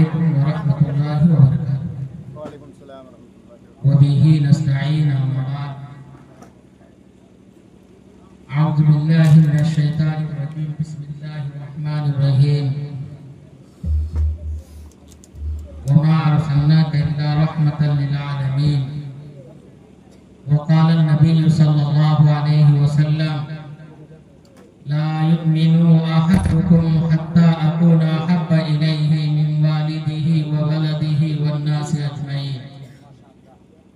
अलैकुम व रहमतुल्लाहि व बरकातुहू। वालेकुम सलाम व रहमतुल्लाहि व बिही नस्तईन अम्मा बाद। अऊज़ु बिल्लाहि मिनश शैतानिर रजीम। बिस्मिल्लाहिर रहमानिर रहीम। व मा अरसलनाका इल्ला रहमतल लिल आलमीन। व क़ाल नबिय्यु सल्लल्लाहु अलैहि वसल्लम ला युमिनु अहदुकुम हत्ता अकूना अहब्बा इलैहि मिन वालिदिही व वलदिही वन नासि अजमईन।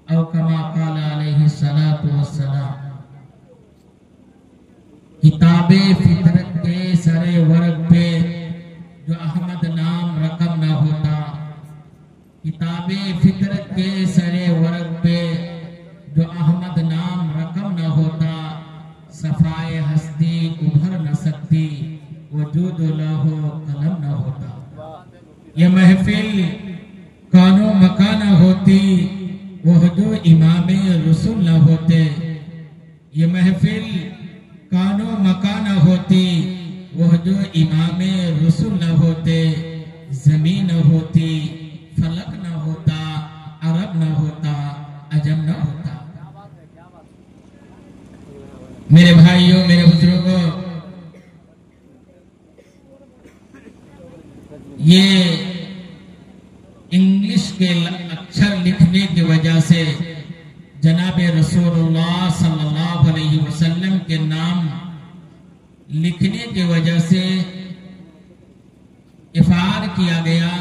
औ कमा क़ाल अलैहि सलातु वस्सलाम। किताबे फितरत के सरे वर्ग पे जो अहमद नाम रकम न होता, किताबे फितरत के सरे वर्ग पे जो अहमद नाम रकम न होता, सफाए हस्ती उभर न सकती, वजूद लहो कलम न होता। ये महफिल कानो मकान होती, वह जो इमामे रसूल न होते। ये महफिल कानो मकान होती, वह जो इमामे रसूल न होते। जमीन न होती, फलक न होता, अरब न होता, अजम न होता। मेरे भाइयों, मेरे बुजुर्गों, ये इंग्लिश के अक्षर लिखने की वजह से जनाबे रसूलुल्लाह सल्लल्लाहु अलैहि वसल्लम के नाम लिखने की वजह से इफार किया गया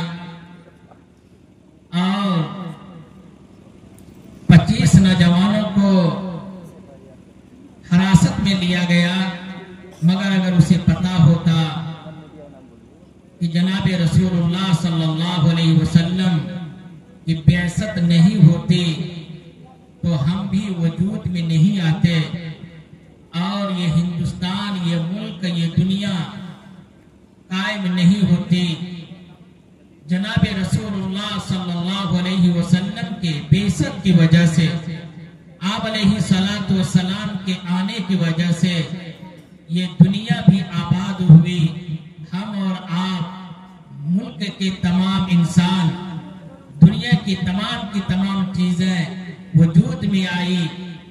और 25 नौजवानों को हिरासत में लिया गया। मगर अगर उसे पता होता कि जनाबे रसूलुल्लाह सल्लल्लाहु अलैहि वसल्लम की बेअसत नहीं होती तो हम भी वजूद में नहीं आते और ये हिंदुस्तान, ये मुल्क, ये दुनिया कायम नहीं होती। जनाबे रसूलुल्लाह सल्लल्लाहु अलैहि वसल्लम के बेअसत की वजह से, आप अलैहिस्सलातु वस्सलाम के आने की वजह से ये दुनिया भी आबाद हुई। हम और आप, मुल्क के तमाम इंसान, दुनिया की तमाम चीजें वजूद में आई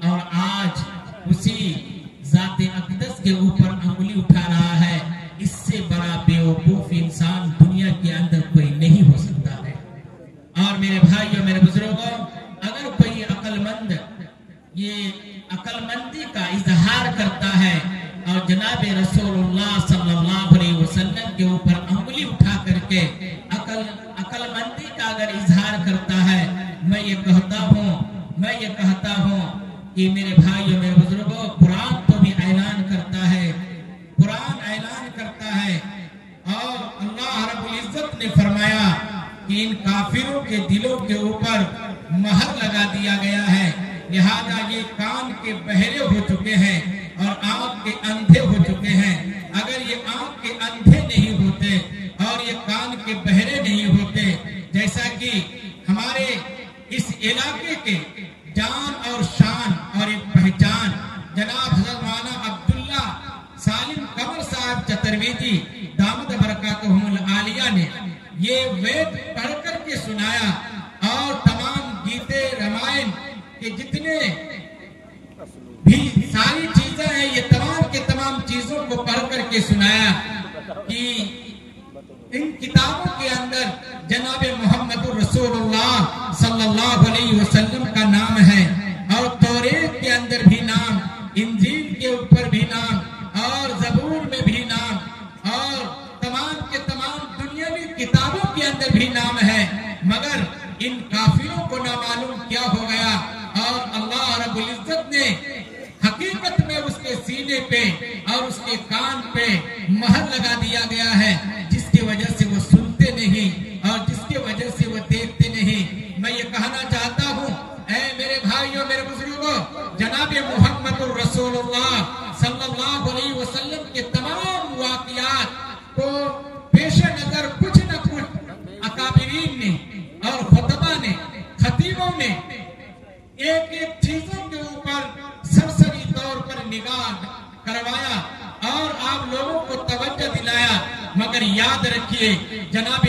और आज उसी जाते अक़दस के ऊपर अंगुली उठा रहा है। इससे बड़ा बेवकूफ इंसान दुनिया के अंदर कोई नहीं हो सकता है। और मेरे भाइयों, मेरे बुजुर्गों, अगर कोई अक्लमंद ये अक्लमंदी का इजहार करता है और जनाबे रसूलुल्लाह सल्लल्लाहु अलैहि वसल्लम के ऊपर अंगुली उठा करके अक्लमंदी का अगर इजहार करता है, मैं ये कहता हूँ कि मेरे भाइयों, मेरे बुजुर्गों, कुरान तो भी ऐलान करता है, और अल्लाह रब्बुल इज्जत ने फरमाया कि इन काफिरों के दिलों के ऊपर महर लगा दिया गया है, लिहाजा ये कान के बहरे हो चुके हैं और आंख के अंधे हो चुके हैं। अगर ये आंख के अंधे नहीं होते और ये कान के बहरे नहीं होते, जैसा कि हमारे इस इलाके के जान और शान और एक पहचान जनाब हज़रत मौलाना अब्दुल्ला सालिम कमर साहब चतुर्वेदी दामद बरकातुहुल आलिया ने ये वेद पढ़ करके सुनाया और तमाम गीते रामायण के जितने भी सारी चीजें हैं, ये तमाम के तमाम चीजों को पढ़ करके सुनाया कि इन किताबों के अंदर जनाबे मोहम्मदुर रसूलुल्लाह सल्लल्लाहु अलैहि वसल्लम का नाम है और तौरेत के अंदर भी नाम, इंजील के ऊपर भी नाम और ज़बूर में भी नाम और तमाम के तमाम दुनियावी किताबों के अंदर भी नाम है। मगर इन काफिरों को ना मालूम क्या हो गया और अल्लाह रब्बुल इज्जत ने हकीकत में उसके सीने पे और उसके कान पे महर लगा दिया गया है, जिसकी वजह से वो सुनते नहीं और जिसकी वजह से वो देखते नहीं। मैं ये कहना चाहता हूँ, ऐ मेरे भाइयों, मेरे बुजुर्गों, जनाबे मुहम्मदुर रसूलुल्लाह सल्लल्लाहु अलैहि वसल्लम के तमाम वाक़ियात को पेश नजर कुछ न कुछ अकाबिरीन ने और खुतबा ने, खतीबों ने एक चीजों के ऊपर सरसरी तौर पर निगाह करवाया और आप लोगों को तवज्जो दिलाया। मगर याद रखिए जनाब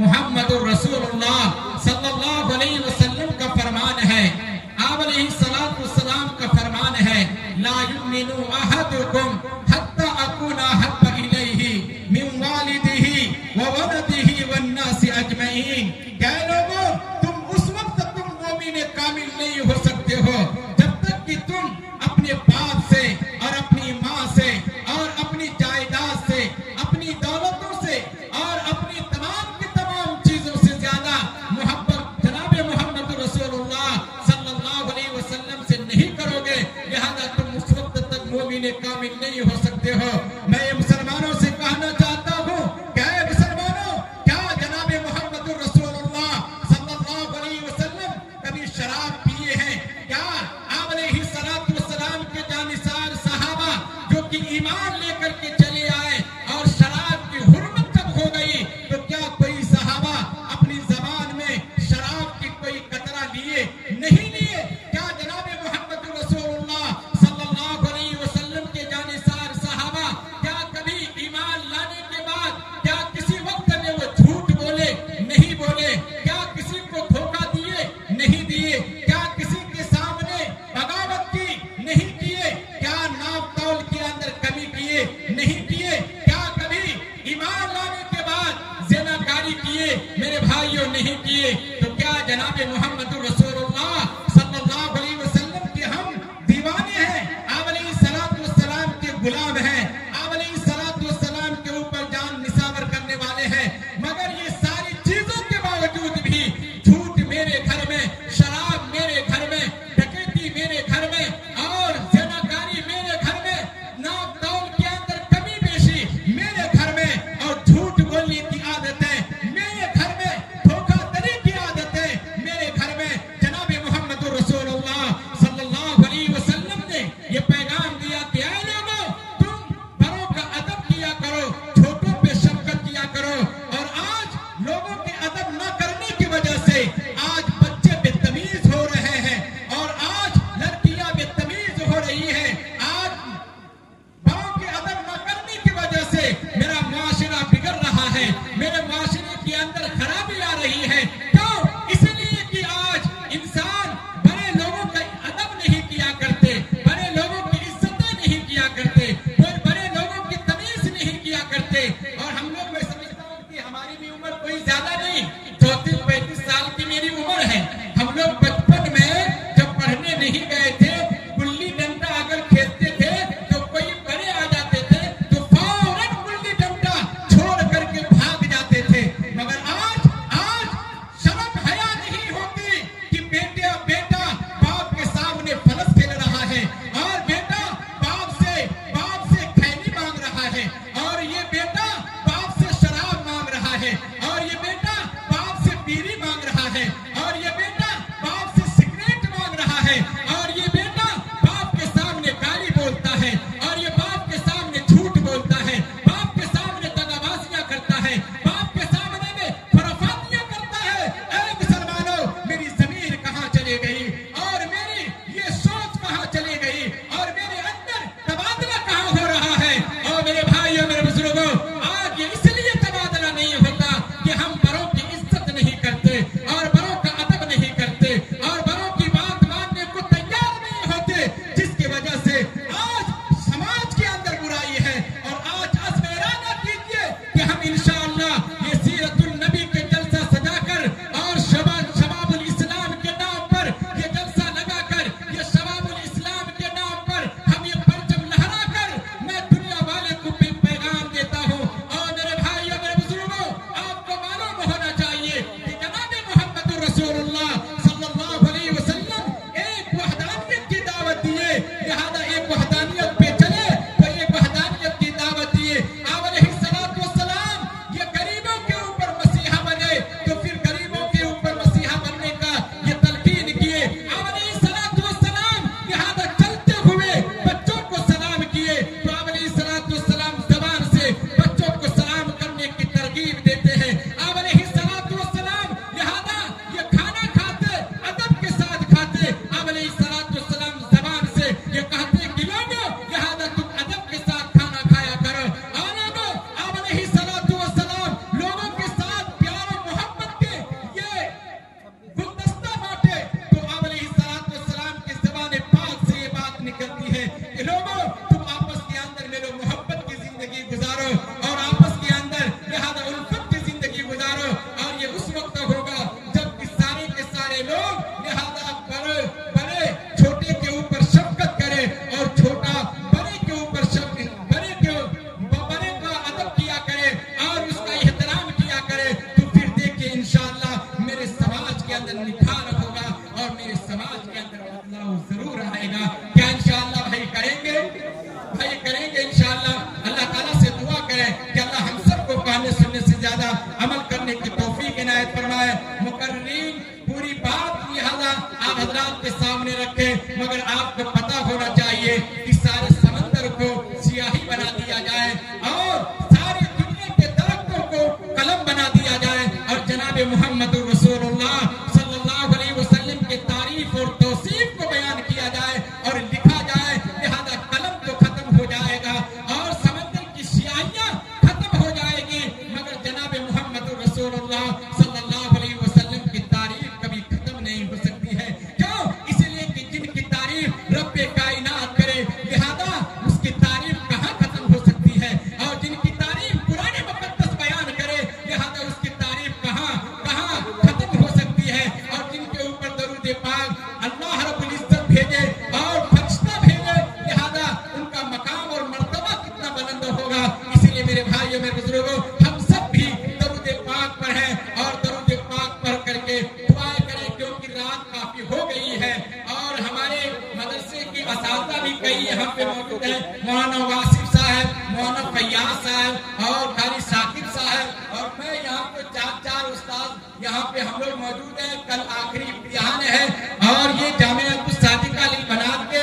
मोहम्मद रसूलुल्लाह सल्लल्लाहु अलैहि वसल्लम का फरमान है, आप अलैहिस्सलातु वस्सलाम का फरमान है, ला युमिनु अहदुकुम हत्ता अकूना हब्बा इलैहि मिन वालिदिही व वलदिही वन नासि अजमईन। क्या लोगों, तुम उस वक्त तुम मोमिन कामिल नहीं हो सकते हो जब तक कि तुम अपने बाप से और अपनी माँ से और अपनी जायदाद से, अपनी दौलतों से और अपनी तमाम की तमाम चीजों से ज्यादा मोहब्बत जनाब मोहम्मद रसूलुल्लाह सल्लल्लाहु अलैहि वसल्लम से नहीं करोगे, लिहाजा तुम उस वक्त तक मोमिन कामिल नहीं हो सकते हो। मैं ये मुसलमानों से कहना चाहता हूँ, क्या मुसलमानों, क्या जनाब मोहम्मद रसूलुल्लाह सल्लल्लाहु अलैहि वसल्लम कभी शराब पिए हैं? क्या आप अलैहिस्सलातु वस्सलाम के जानिसार सहाबा जो कि ईमान लेकर के चले आए और शराब की हुर्मत जब हो गई तो क्या कोई सहाबा अपनी जबान में शराब की कोई कतरा लिए? नहीं लिए। क्या जनाब मोहम्मद रसूलुल्लाह सल्लल्लाहु अलैहि वसल्लम के जानिसार सहाबा क्या कभी ईमान लाने के बाद क्या किसी वक्त में वो झूठ बोले? नहीं बोले। क्या किसी को धोखा दिए? नहीं दिए। क्या किसी के सामने बगावत की? नहीं किए। क्या नाप तौल के अंदर कमी किए? नहीं किए। क्या कभी ईमान लाने के बाद ज़िनाकारी किए? मेरे भाइयों, नहीं किए। तो क्या जनाब मोहम्मद रसूलुल्लाह सल्लल्लाहु अलैहि वसल्लम के हम दीवाने हैं? आप अलैहिस्सलातु वस्सलाम के गुलाम हैं, आप अलैहिस्सलातु वस्सलाम के ऊपर जान निसावर करने वाले हैं, मगर ये सारी चीजों के बावजूद भी झूठ मेरे घर में, शराब मेरे घर में, डकैती मेरे घर में और ज़िनाकारी मेरे घर में, नाप तौल के अंदर कमी पेशी मेरे घर में और झूठ बोलने की आदतें मेरे घर में, धोखाधड़ी की आदतें मेरे घर में, मगर आपको पता होना चाहिए कि सारे समंदर को सियाही बना दिया जाए और सारी दुनिया के दरख्तों को कलम बना दिया जाए और जनाब मोहम्मद रसूलुल्लाह सल्लल्लाहु अलैहि वसल्लम के तारीफ और तौसीफ को बयान किया जाए और लिखा जाए, लिहाजा कलम तो खत्म हो जाएगा और समंदर की स्याहियां खत्म हो जाएगी, मगर जनाब मोहम्मद रसूलुल्लाह सल्लल्लाहु अलैहि वसल्लम की तारीफ कभी खत्म नहीं हो सकती है। क्यों? इसलिए कि जिनकी तारीफ रब्बे कायनात करे, लिहाजा उसकी तारीफ कहाँ खत्म हो सकती है, और जिनकी तारीफ कुरान मुक़द्दस बयान करे, लिहाजा उसकी तारीफ कहाँ खत्म हो सकती है। और जिनके ऊपर दरूद पाक अल्लाह रब्बुल इज्जत भेजे और फरिश्ता भेजे, लिहाजा उनका मकाम और मर्तबा कितना बुलंद होगा। इसीलिए मेरे भाइयों, मेरे बुजुर्गों, हम सब भी दरूद पाक पर हैं और दरूद पाक पढ़ करके दुआएं करें, क्योंकि रात काफी हो गई है और हमारे मदरसे की असातिज़ा भी कई यहाँ पे मौजूद है, मौलाना वासिफ साहब, मौलाना फैयाज साहब और कारी साकिब साहब, और मैं यहाँ पे चार उस्ताद यहाँ पे हम लोग मौजूद हैं। कल आखिरी इम्तिहान है और ये जामिअतुस सादिका लिल बनात के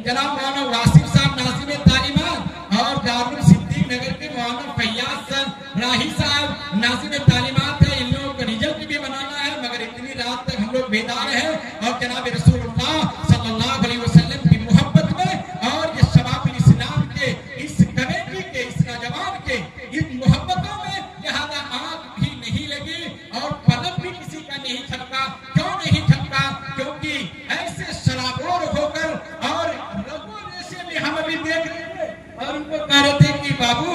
जनाब मौलाना वासिफ साहब नाज़िम तालीमात और दारुल सिद्दीक नगर के मौलाना फैयाज साहब राही साहब नाज़िम तालीमात है। इन लोगों को रिजल्ट भी बनाना है, मगर इतनी रात तक हम लोग बेदार हैं और जनाब रसूलुल्लाह सल्लल्लाहु अलैहि वसल्लम की मोहब्बत में और ये शबाब इस्लाम के इस कमेटी के इस नौजवान के इन मोहब्बतों में, लिहाजा आंख भी नहीं लगी और पलक भी किसी का नहीं झपका। क्यों नहीं झपका? क्योंकि ऐसे शराबोर होकर और लोगों जैसे भी हम अभी देख रहे थे और उनको कह रहे थे कि बाबू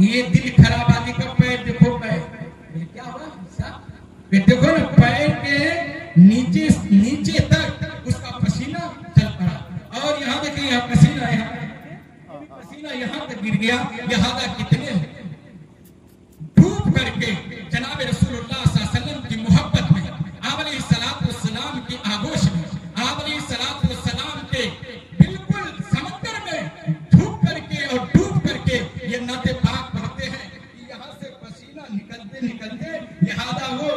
ये दिल खराब आदमी का पैर देखो, पैर क्या हुआ, देखो ना, पैर के नीचे तक उसका पसीना चल पड़ा और यहाँ देखिए, यहाँ पसीना यहाँ तक गिर गया। लिहाजा कितने डूब करके जनाब रसूलुल्लाह सल्लल्लाहु अलैहि वसल्लम की मोहब्बत में, आप अलैहिस्सलातु वस्सलाम की आगोश में, आप अलैहिस्सलातु वस्सलाम के बिल्कुल समंदर में झुक करके और डूब करके ये नाते पाक पढ़ते हैं। यहाँ से पसीना निकलते निकलते लिहाजा वो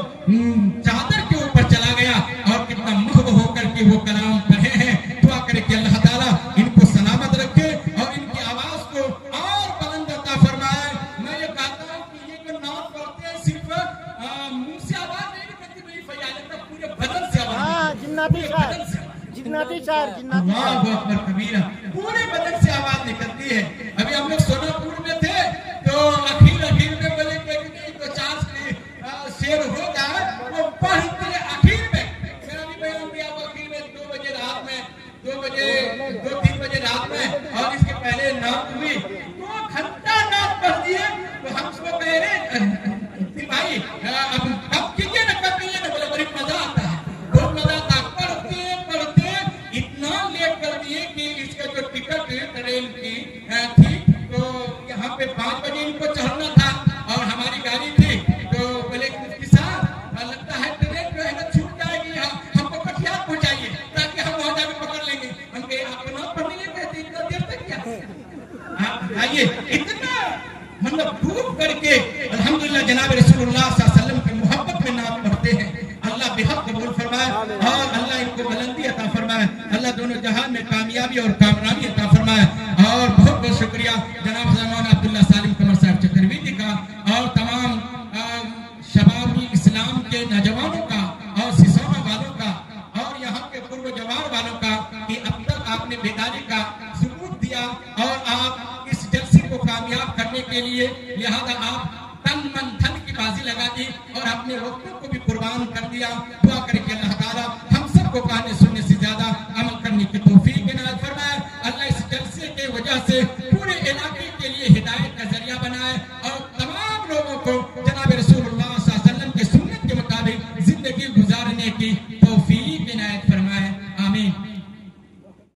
चादर के ऊपर चला गया और कितना महब होकर के वो कलाम पढ़े हैं। दुआ करके अल्लाह ताला इनको सलामत रखे और इनकी आवाज को और बुलंद अता फरमाए। मैं ये कहता हूँ कि ये जो नाम पढ़ते हैं सिर्फ मुंह से आवाज नहीं निकलती, मेरी फयाजत का पूरे बदन से आवाज, जिन्नाती शायर कबीरा, पूरे बदन से आवाज निकलती है। अभी हम लोग सोनापुर में थे तो आखिर में बोले कि 50 शेर हो जाए, वो पढ़ के आखिर में, मेरा भी बयान दिया आखिर में 2 बजे रात में, 2-3 बजे रात में, और इसके पहले नात हुई 2 घंटा नात पढ़ दिए। तो हम उसको कह रहे भाई अब कीजिए ना, कब कीजिए ना, बोले बड़ी मजा आता है, बहुत मजा आता है। पढ़ते इतना लेट कर दिए कि इसका जो टिकट ट्रेन की थी तो यहाँ पे 5 बजे इनको चढ़ना था और हमारी गाड़ी थी, तो बोले मुफ्ती साहब लगता है ट्रेन जो है ना छूट जाएगी, हमको कटिहार पहुंचाइए ताकि हम वहां जाकर पकड़ लेंगे। हम कहे आप ना पढ़ने लेते थे, इतना देर तक क्या आइए, इतना मतलब डूब करके अल्हम्दुलिल्लाह जनाब रसूलुल्लाह सल्लल्लाहु अलैहि वसल्लम की मोहब्बत में नाम पढ़ते हैं। अल्लाह बेहद कबूल फरमाए और अल्लाह इनको बुलंदी अता फरमाए, अल्लाह दोनों जहान में कामयाबी और कामराबी अता फरमाए। और बहुत बहुत शुक्रिया जनाब मौलाना अब्दुल्ला सालिम कमर साहब चक्रवर्ती का और तमाम शबाब इस्लाम के नौजवानों का और सिसोना वालों का और यहाँ के पूर्व जवान वालों का कि अब तक आपने बेदारी का सबूत दिया और आप इस जलसे को कामयाब करने के लिए, लिहाजा आप तन मन धन की बाजी लगा दी और अपने वक्तों को भी कुर्बान कर दिया। दुआ करके अल्लाह ताला हम सबको कहने सुनने से ज्यादा अमल करने की तौफीक इनायत फरमाए। अल्लाह इस जलसे के वजह से पूरे इलाके के लिए हिदायत का जरिया बनाए।